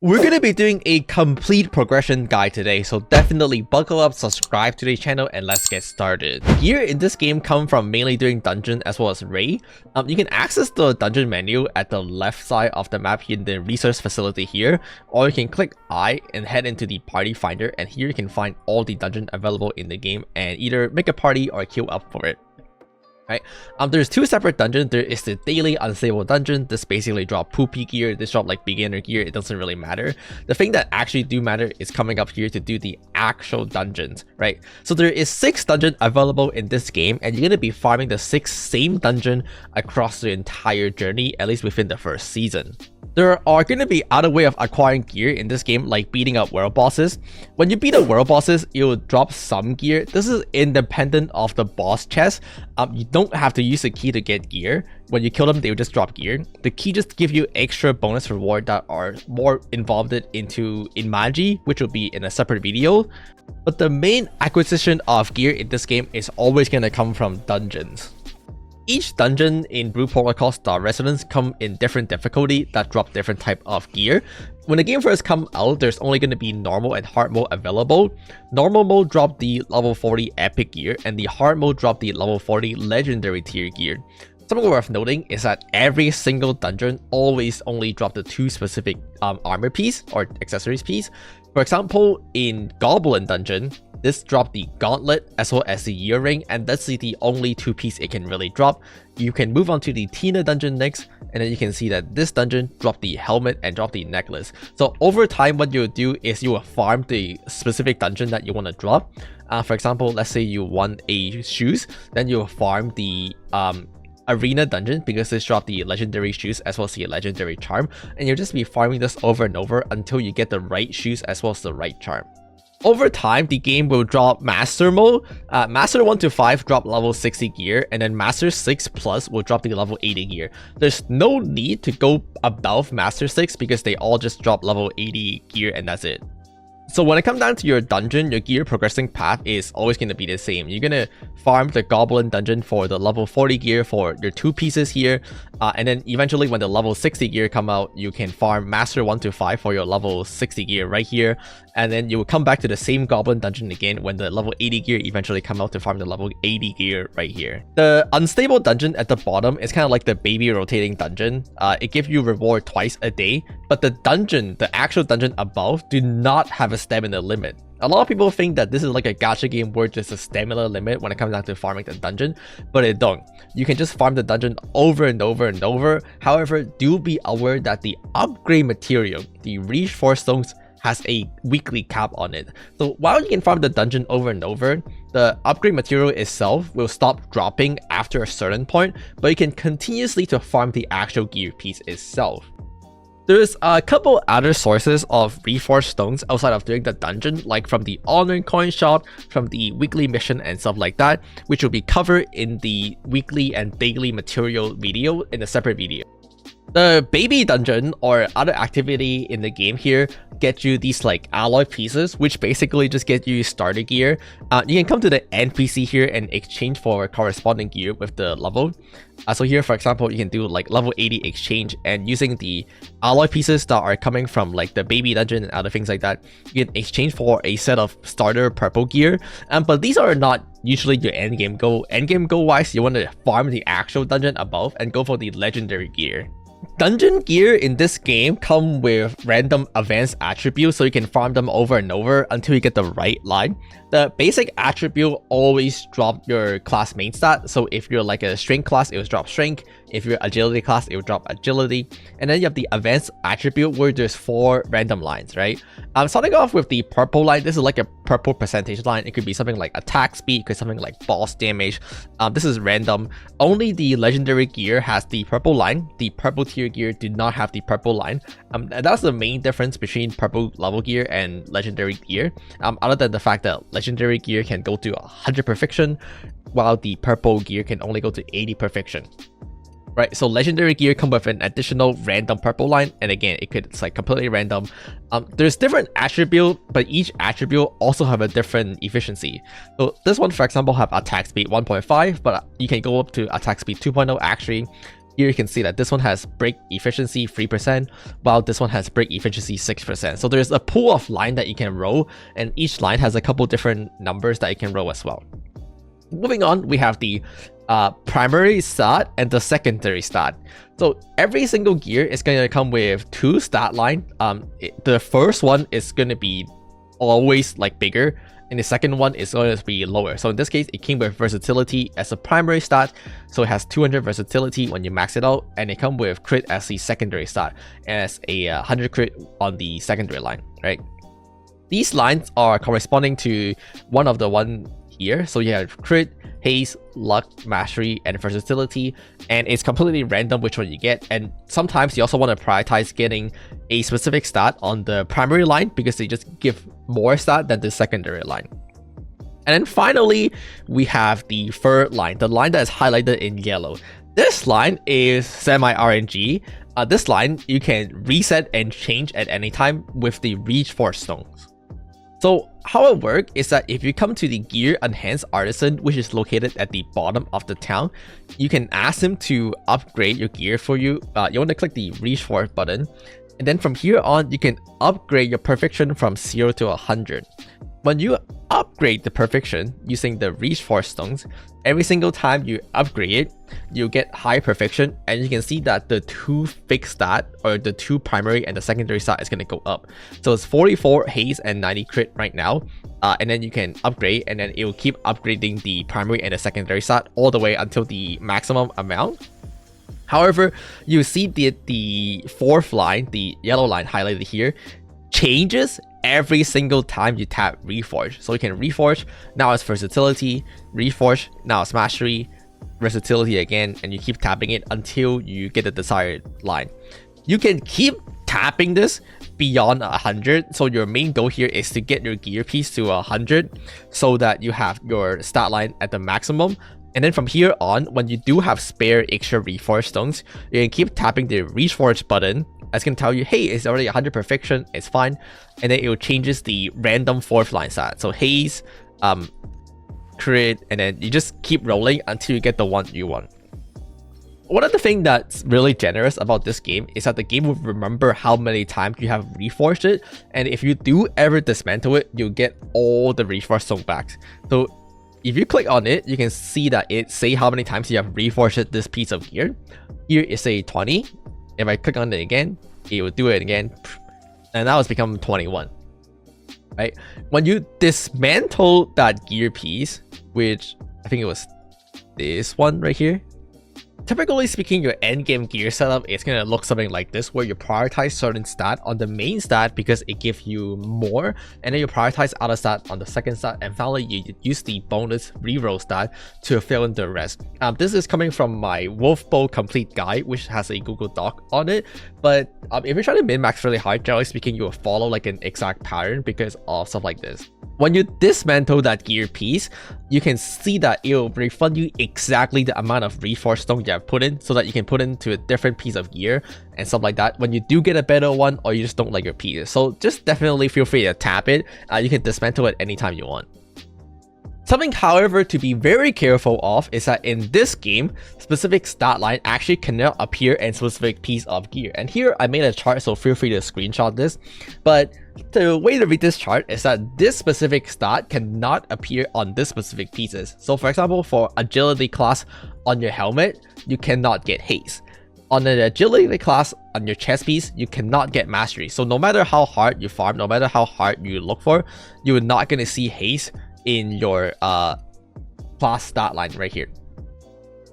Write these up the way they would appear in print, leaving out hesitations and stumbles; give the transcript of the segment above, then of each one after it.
We're going to be doing a complete progression guide today, so definitely buckle up, subscribe to the channel, and let's get started. Gear in this game come from mainly doing dungeon as well as raid. You can access the dungeon menu at the left side of the map in the resource facility here, or you can click I and head into the party finder, and here you can find all the dungeon available in the game and either make a party or queue up for it. Right. There's two separate dungeons. There is the daily unstable dungeon. This basically drop poopy gear. This drop like beginner gear. It doesn't really matter. The thing that actually do matter is coming up here to do the actual dungeons, right? So there is 6 dungeons available in this game, and you're gonna be farming the 6 same dungeon across the entire journey, at least within the first season. There are going to be other way of acquiring gear in this game, like beating up world bosses. When you beat up world bosses, it will drop some gear. This is independent of the boss chest. You don't have to use the key to get gear. When you kill them, they will just drop gear. The key just give you extra bonus reward that are more involved into Imaji, which will be in a separate video. But the main acquisition of gear in this game is always going to come from dungeons. Each dungeon in Blue Protocol Star Residence come in different difficulty that drop different type of gear. When the game first come out, there's only going to be normal and hard mode available. Normal mode drop the level 40 epic gear, and the hard mode drop the level 40 legendary tier gear. Something worth noting is that every single dungeon always only drop the 2 specific armor piece or accessories piece. For example, in Goblin Dungeon, this dropped the gauntlet as well as the earring, and that's the only 2 piece it can really drop. You can move on to the Tina dungeon next, and then you can see that this dungeon dropped the helmet and dropped the necklace. So over time, what you'll do is you will farm the specific dungeon that you want to drop. For example, let's say you want a shoes, then you'll farm the arena dungeon because this dropped the legendary shoes as well as the legendary charm, and you'll just be farming this over and over until you get the right shoes as well as the right charm. Over time, the game will drop Master Mode. Master 1 to 5 drop level 60 gear, and then Master 6 Plus will drop the level 80 gear. There's no need to go above Master 6 because they all just drop level 80 gear and that's it. So when it comes down to your dungeon, your gear progressing path is always going to be the same. You're going to farm the Goblin dungeon for the level 40 gear for your 2 pieces here. And then eventually when the level 60 gear come out, you can farm Master 1 to 5 for your level 60 gear right here. And then you will come back to the same Goblin dungeon again when the level 80 gear eventually come out to farm the level 80 gear right here. The unstable dungeon at the bottom is kind of like the baby rotating dungeon. It gives you reward twice a day, but the dungeon, the actual dungeon above, do not have a stamina limit. A lot of people think that this is like a gacha game where there's a stamina limit when it comes down to farming the dungeon, but it don't. You can just farm the dungeon over and over and over. However, do be aware that the upgrade material, the Reach 4 stones, has a weekly cap on it. So while you can farm the dungeon over and over, the upgrade material itself will stop dropping after a certain point, but you can continuously to farm the actual gear piece itself. There's a couple other sources of reforged stones outside of doing the dungeon, like from the honor coin shop, from the weekly mission and stuff like that, which will be covered in the weekly and daily material video in a separate video. The baby dungeon or other activity in the game here get you these like alloy pieces, which basically just get you starter gear. You can come to the NPC here and exchange for corresponding gear with the level. So here, for example, you can do like level 80 exchange, and using the alloy pieces that are coming from like the baby dungeon and other things like that, you can exchange for a set of starter purple gear. But these are not usually your end game goal. End game goal wise, you want to farm the actual dungeon above and go for the legendary gear. Dungeon gear in this game come with random advanced attributes, so you can farm them over and over until you get the right line. The basic attribute always drop your class main stat, so if you're like a strength class, it will drop strength. If you're agility class, it will drop agility. And then you have the advanced attribute where there's 4 random lines, right? Starting off with the purple line, this is like a purple percentage line. It could be something like attack speed, it could be something like boss damage. This is random. Only the legendary gear has the purple line. The purple tier gear do not have the purple line. And that's the main difference between purple level gear and legendary gear. Other than the fact that legendary gear can go to 100 perfection, while the purple gear can only go to 80 perfection. Right, so legendary gear come with an additional random purple line, and again, it's like completely random. There's different attribute, but each attribute also have a different efficiency. So this one, for example, have attack speed 1.5, but you can go up to attack speed 2.0 actually. Here you can see that this one has brake efficiency 3%, while this one has brake efficiency 6%. So there's a pool of line that you can roll, and each line has a couple different numbers that you can roll as well. Moving on, we have the primary stat and the secondary stat. So every single gear is going to come with two stat line. The first one is going to be always like bigger, and the second one is going to be lower. So in this case, it came with versatility as a primary stat, so it has 200 versatility when you max it out, and it comes with crit as the secondary stat, as a 100 crit on the secondary line, right? These lines are corresponding to one of the one here. So you have crit, haste, luck, mastery, and versatility, and it's completely random which one you get. And sometimes you also want to prioritize getting a specific stat on the primary line because they just give more stat than the secondary line. And then finally, we have the third line, the line that is highlighted in yellow. This line is semi-RNG. This line you can reset and change at any time with the reforged stones. So how it works is that if you come to the Gear Enhanced Artisan, which is located at the bottom of the town, you can ask him to upgrade your gear for you. You want to click the Reforge button, and then from here on, you can upgrade your perfection from 0 to 100. When you upgrade the perfection using the Reforge stones, every single time you upgrade it, you get high perfection, and you can see that the two fixed stat, or the two primary and the secondary stat, is going to go up. So it's 44 haste and 90 crit right now, and then you can upgrade, and then it will keep upgrading the primary and the secondary stat all the way until the maximum amount. However, you see the fourth line, the yellow line highlighted here, changes every single time you tap Reforge. So you can Reforge, now it's versatility, Reforge, now it's mastery, versatility again, and you keep tapping it until you get the desired line. You can keep tapping this beyond 100. So your main goal here is to get your gear piece to 100 so that you have your stat line at the maximum. And then from here on, when you do have spare extra Reforge stones, you can keep tapping the Reforge button. That's going to tell you, hey, it's already 100 perfection, it's fine. And then it will changes the random fourth line stat. So haste, crit, and then you just keep rolling until you get the one you want. One of the things that's really generous about this game is that the game will remember how many times you have reforged it, and if you do ever dismantle it, you'll get all the reforged stone back. So if you click on it, you can see that it say how many times you have reforged this piece of gear. Here it say 20. If I click on it again, it will do it again, and now it's become 21. Right? When you dismantle that gear piece, which I think it was this one right here, typically speaking, your endgame gear setup is going to look something like this, where you prioritize certain stat on the main stat because it gives you more, and then you prioritize other stat on the second stat, and finally you use the bonus reroll stat to fill in the rest. This is coming from my Wolf Bow Complete Guide, which has a Google Doc on it, but if you're trying to min-max really hard, generally speaking, you will follow like an exact pattern because of stuff like this. When you dismantle that gear piece, you can see that it will refund you exactly the amount of reforged stone you have put in, so that you can put into a different piece of gear and stuff like that when you do get a better one, or you just don't like your piece. So just definitely feel free to tap it. You can dismantle it anytime you want. Something, however, to be very careful of is that in this game, specific stat line actually cannot appear in specific piece of gear. And here I made a chart, so feel free to screenshot this. But the way to read this chart is that this specific stat cannot appear on this specific pieces. So for example, for agility class on your helmet, you cannot get haste. On the agility class on your chest piece, you cannot get mastery. So no matter how hard you farm, no matter how hard you look for, you're not going to see haste in your class stat line right here.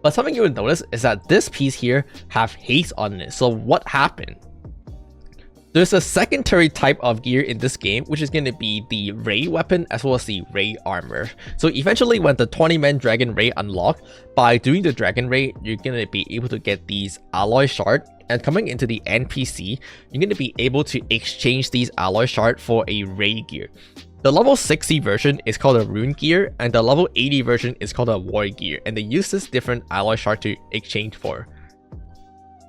But something you will notice is that this piece here have haste on it. So what happened? There's a secondary type of gear in this game, which is going to be the ray weapon as well as the ray armor. So eventually, when the 20-man dragon ray unlock, by doing the dragon ray, you're going to be able to get these alloy shard. And coming into the NPC, you're going to be able to exchange these alloy shard for a ray gear. The level 60 version is called a rune gear, and the level 80 version is called a war gear, and they use this different alloy shard to exchange for.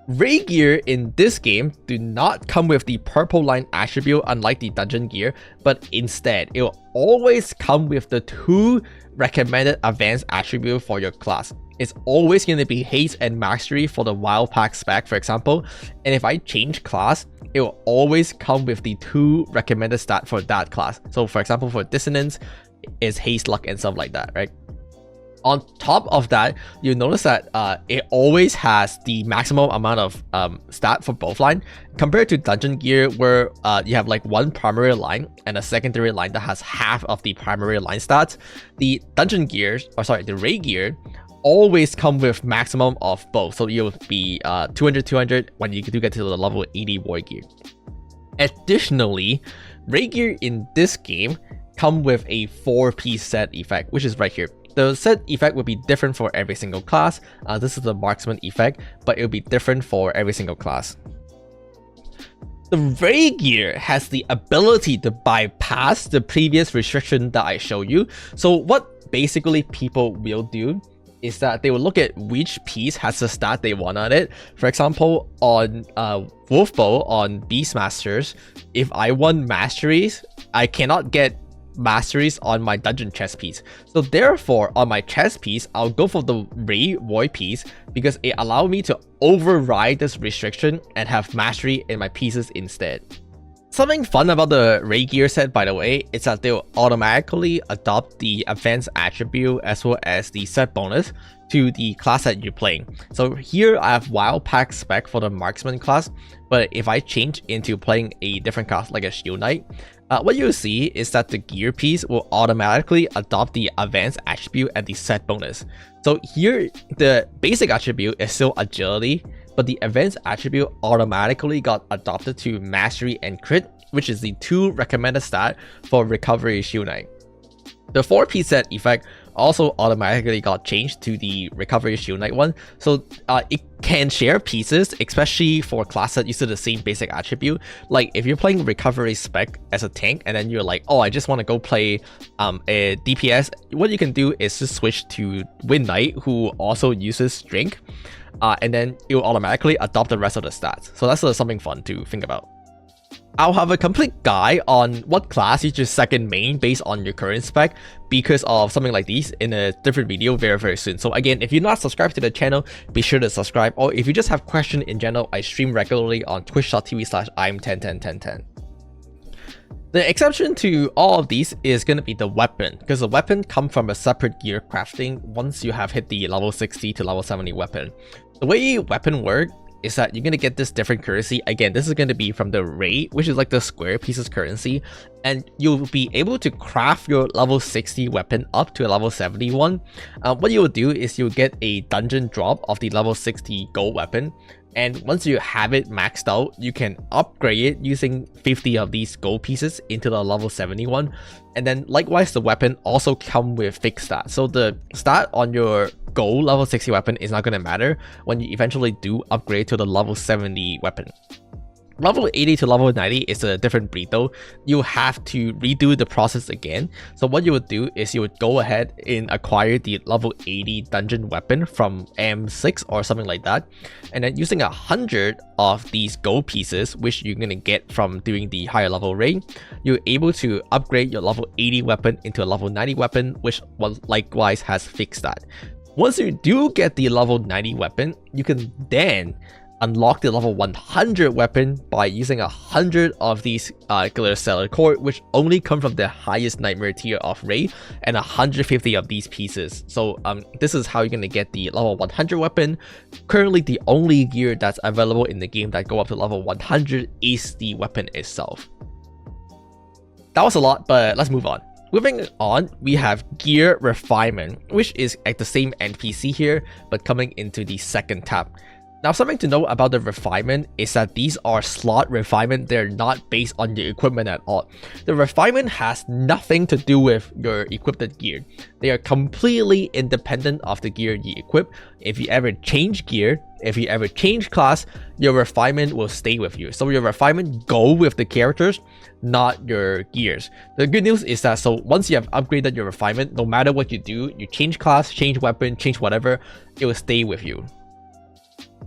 Ray gear in this game do not come with the purple line attribute unlike the dungeon gear, but instead it will always come with the 2 recommended advanced attribute for your class. it's always going to be haste and mastery for the wild pack spec, for example. And if I change class, it will always come with the 2 recommended stat for that class. So for example, for dissonance, is haste, luck, and stuff like that, right? On top of that, you notice that it always has the maximum amount of stat for both line, compared to dungeon gear, where you have like one primary line and a secondary line that has half of the primary line stats. The dungeon gears, or sorry, the raid gear, always come with maximum of both. So you'll be 200 when you do get to the level 80 war gear. Additionally, raid gear in this game come with a 4-piece set effect, which is right here. The set effect will be different for every single class. This is the marksman effect, but it will be different for every single class. The raid gear has the ability to bypass the previous restriction that I showed you. So what basically people will do is that they will look at which piece has the stat they want on it. For example, on Wolfbow, on Beastmasters, if I want masteries, I cannot get masteries on my dungeon chest piece. So therefore, on my chest piece, I'll go for the raid void piece because it allows me to override this restriction and have mastery in my pieces instead. Something fun about the raid gear set, by the way, is that they'll automatically adopt the advanced attribute as well as the set bonus to the class that you're playing. So here I have wild pack spec for the marksman class, but if I change into playing a different class like a shield knight, what you'll see is that the gear piece will automatically adopt the advanced attribute and the set bonus. So here, the basic attribute is still agility, but the advanced attribute automatically got adopted to mastery and crit, which is the 2 recommended stat for recovery shield knight. The 4-piece set effect also automatically got changed to the recovery shield knight one, so it can share pieces, especially for class that uses the same basic attribute. Like if you're playing recovery spec as a tank and then you're like, oh, I just want to go play a DPS, what you can do is just switch to Wind Knight, who also uses strength, and then it will automatically adopt the rest of the stats. So that's something fun to think about. I'll have a complete guide on what class you should second main based on your current spec because of something like these in a different video very soon. So again, if you're not subscribed to the channel, be sure to subscribe, or if you just have questions in general, I stream regularly on twitch.tv/I'mTenten1010. The exception to all of these is going to be the weapon, because the weapon comes from a separate gear crafting once you have hit the level 60 to level 70 weapon. The way weapon works is that you're going to get this different currency. Again, this is going to be from the raid, which is like the square pieces currency, and you'll be able to craft your level 60 weapon up to a level 71. What you will do is you'll get a dungeon drop of the level 60 gold weapon, and once you have it maxed out, you can upgrade it using 50 of these gold pieces into the level 71. And then likewise, the weapon also comes with fixed stats. So the stat on your gold level 60 weapon is not going to matter when you eventually do upgrade to the level 70 weapon. Level 80 to level 90 is a different breed though. You have to redo the process again. So what you would do is you would go ahead and acquire the level 80 dungeon weapon from M6 or something like that. And then using 100 of these gold pieces, which you're going to get from doing the higher level raid, you're able to upgrade your level 80 weapon into a level 90 weapon, which likewise has fixed that. Once you do get the level 90 weapon, you can then unlock the level 100 weapon by using 100 of these Glitter Stellar Core, which only come from the highest nightmare tier of raid, and 150 of these pieces. So this is how you're going to get the level 100 weapon. Currently, the only gear that's available in the game that go up to level 100 is the weapon itself. That was a lot, but let's move on. Moving on, we have Gear Refinement, which is at the same NPC here, but coming into the second tab. Now, something to know about the refinement is that these are slot refinement. They're not based on your equipment at all. The refinement has nothing to do with your equipped gear. They are completely independent of the gear you equip. If you ever change gear, if you ever change class, your refinement will stay with you. So your refinement go with the characters, not your gears. The good news is that so once you have upgraded your refinement, no matter what you do, you change class, change weapon, change whatever, it will stay with you.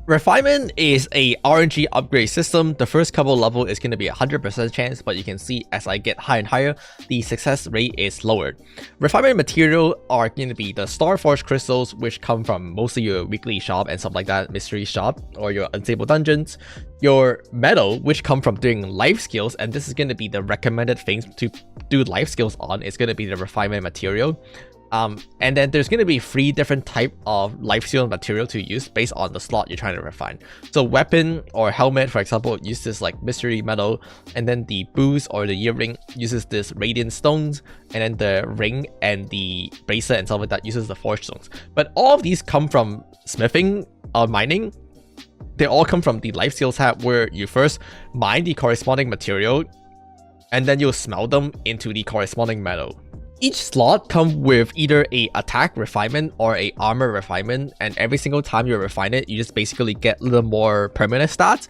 Refinement is a RNG upgrade system. The first couple level is going to be 100% chance, but you can see as I get higher and higher, the success rate is lowered. Refinement material are going to be the Starforge crystals, which come from mostly your weekly shop and stuff like that, mystery shop, or your unstable dungeons. Your metal, which come from doing life skills, and this is going to be the recommended things to do life skills on, is going to be the refinement material. And then there's going to be 3 different type of life steal material to use based on the slot you're trying to refine. So weapon or helmet, for example, uses like mystery metal, and then the boots or the earring uses this radiant stones, and then the ring and the bracelet and stuff like that uses the forge stones. But all of these come from smithing or mining. They all come from the life skills tab, where you first mine the corresponding material, and then you'll smelt them into the corresponding metal. Each slot comes with either a attack refinement or a armor refinement, and every single time you refine it, you just basically get a little more permanent stats.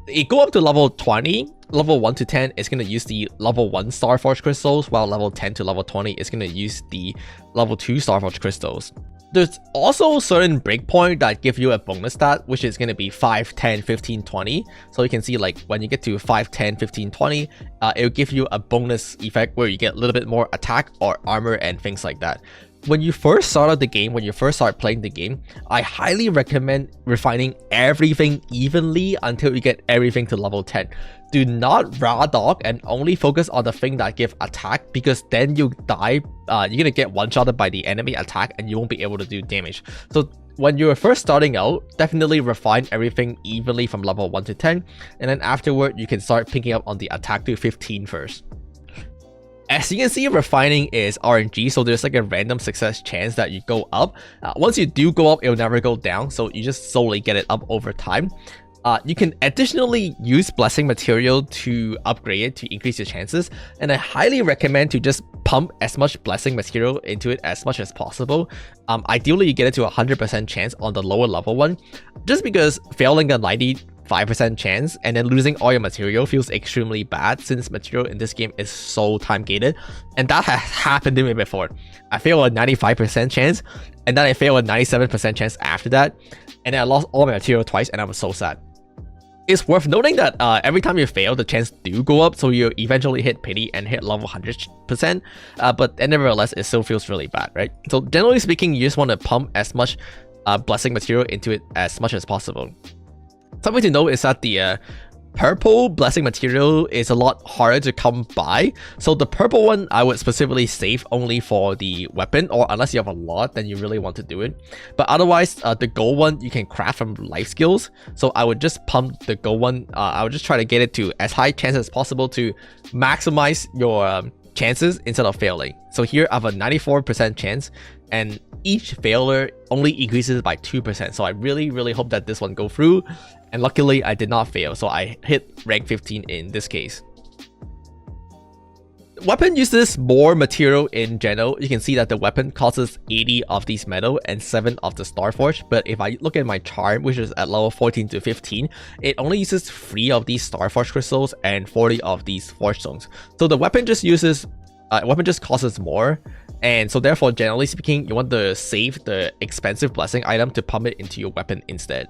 It go up to level 20. Level 1 to 10 is going to use the level 1 Starforge crystals, while level 10 to level 20 is going to use the level 2 Starforge crystals. There's also certain breakpoint that give you a bonus stat, which is going to be 5, 10, 15, 20. So you can see like when you get to 5, 10, 15, 20, it will give you a bonus effect where you get a little bit more attack or armor and things like that. When you first start out the game, when you first start playing the game, I highly recommend refining everything evenly until you get everything to level 10. Do not raw dog and only focus on the thing that give attack, because then you die. You're gonna get one-shotted by the enemy attack and you won't be able to do damage. So when you're first starting out, definitely refine everything evenly from level 1 to 10, and then afterward you can start picking up on the attack to 15 first. As you can see, refining is RNG, so there's like a random success chance that you go up. Once you do go up, it'll never go down, so you just slowly get it up over time. You can additionally use blessing material to upgrade it to increase your chances, and I highly recommend to just pump as much blessing material into it as much as possible. Ideally, you get it to 100% chance on the lower level one, just because failing a 95% chance and then losing all your material feels extremely bad, since material in this game is so time gated, and that has happened to me before. I failed a 95% chance, and then I failed a 97% chance after that, and then I lost all my material twice, and I was so sad. It's worth noting that every time you fail, the chance do go up, so you eventually hit pity and hit level 100%, but nevertheless, it still feels really bad, right? So generally speaking, you just want to pump as much blessing material into it as much as possible. Something to note is that the purple blessing material is a lot harder to come by, so the purple one I would specifically save only for the weapon, or unless you have a lot, then you really want to do it. But otherwise, the gold one you can craft from life skills, so I would just pump the gold one. I would just try to get it to as high chance as possible to maximize your chances instead of failing. So here I have a 94% chance, and each failure only increases by 2%, so I really hope that this one go through, and luckily I did not fail, so I hit rank 15 in this case. Weapon uses more material in general. You can see that the weapon causes 80 of these metal and 7 of the Starforge, but if I look at my charm, which is at level 14 to 15, it only uses 3 of these Starforge crystals and 40 of these Forge stones. So the weapon just causes more, and so therefore, generally speaking, you want to save the expensive blessing item to pump it into your weapon instead.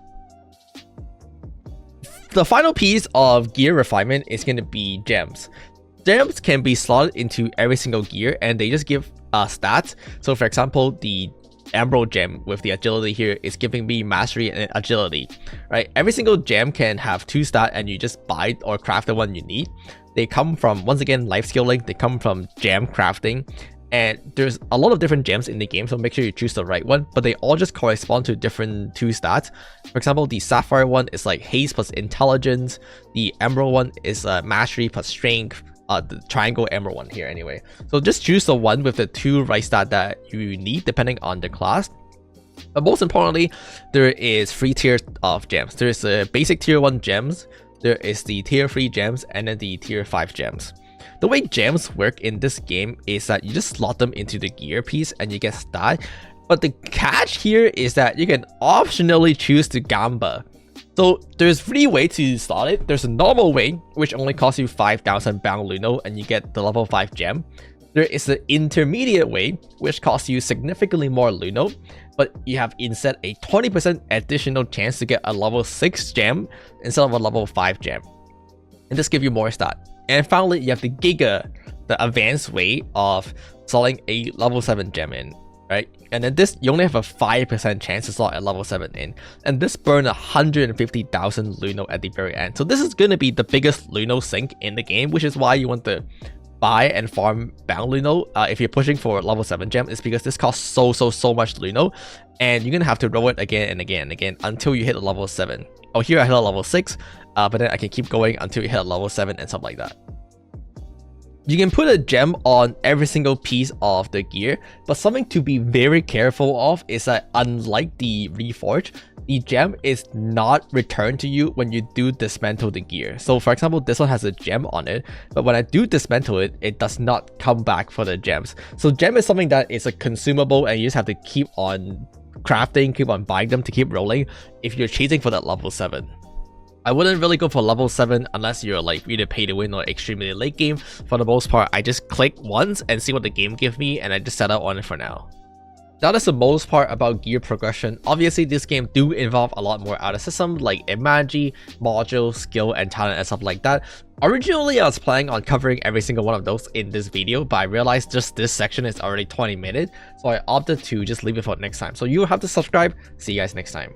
The final piece of gear refinement is going to be gems. Gems can be slotted into every single gear, and they just give stats. So for example, the emerald gem with the agility here is giving me mastery and agility, right? Every single gem can have 2 stats, and you just buy or craft the one you need. They come from, once again, life skilling. They come from gem crafting, and there's a lot of different gems in the game, so make sure you choose the right one, but they all just correspond to different 2 stats. For example, the sapphire one is like haste plus intelligence, the emerald one is mastery plus strength, the triangle emerald one here anyway. So just choose the one with the 2 right stat that you need depending on the class. But most importantly, there is 3 tiers of gems. There is the basic tier 1 gems, there is the tier 3 gems, and then the tier 5 gems. The way gems work in this game is that you just slot them into the gear piece and you get stat. But the catch here is that you can optionally choose to gamba. So there's 3 ways to slot it. There's a normal way, which only costs you 5,000 bound luno and you get the level 5 gem. There is the intermediate way, which costs you significantly more Luno, but you have instead a 20% additional chance to get a level 6 gem instead of a level 5 gem. And this gives you more stat. And finally, you have the Giga, the advanced way of selling a level 7 gem in, right? And then this, you only have a 5% chance to slot a level 7 in. And this burns 150,000 Luno at the very end. So this is going to be the biggest Luno sink in the game, which is why you want to buy and farm bound Luno if you're pushing for level 7 gem. Is because this costs so much Luno, and you're gonna have to roll it again and again and again until you hit a level 7. Oh, here I hit a level 6, but then I can keep going until you hit a level 7 and stuff like that. You can put a gem on every single piece of the gear, but something to be very careful of is that unlike the reforge, the gem is not returned to you when you do dismantle the gear. So for example, this one has a gem on it, but when I do dismantle it, it does not come back for the gems. So gem is something that is a consumable and you just have to keep on crafting, keep on buying them to keep rolling if you're chasing for that level 7. I wouldn't really go for level 7 unless you're like really pay to win or extremely late game. For the most part, I just click once and see what the game gives me, and I just set out on it for now. That is the most part about gear progression. Obviously, this game do involve a lot more out of system like Imagery, module, skill, and talent and stuff like that. Originally, I was planning on covering every single one of those in this video, but I realized just this section is already 20 minutes, so I opted to just leave it for next time. So you have to subscribe. See you guys next time.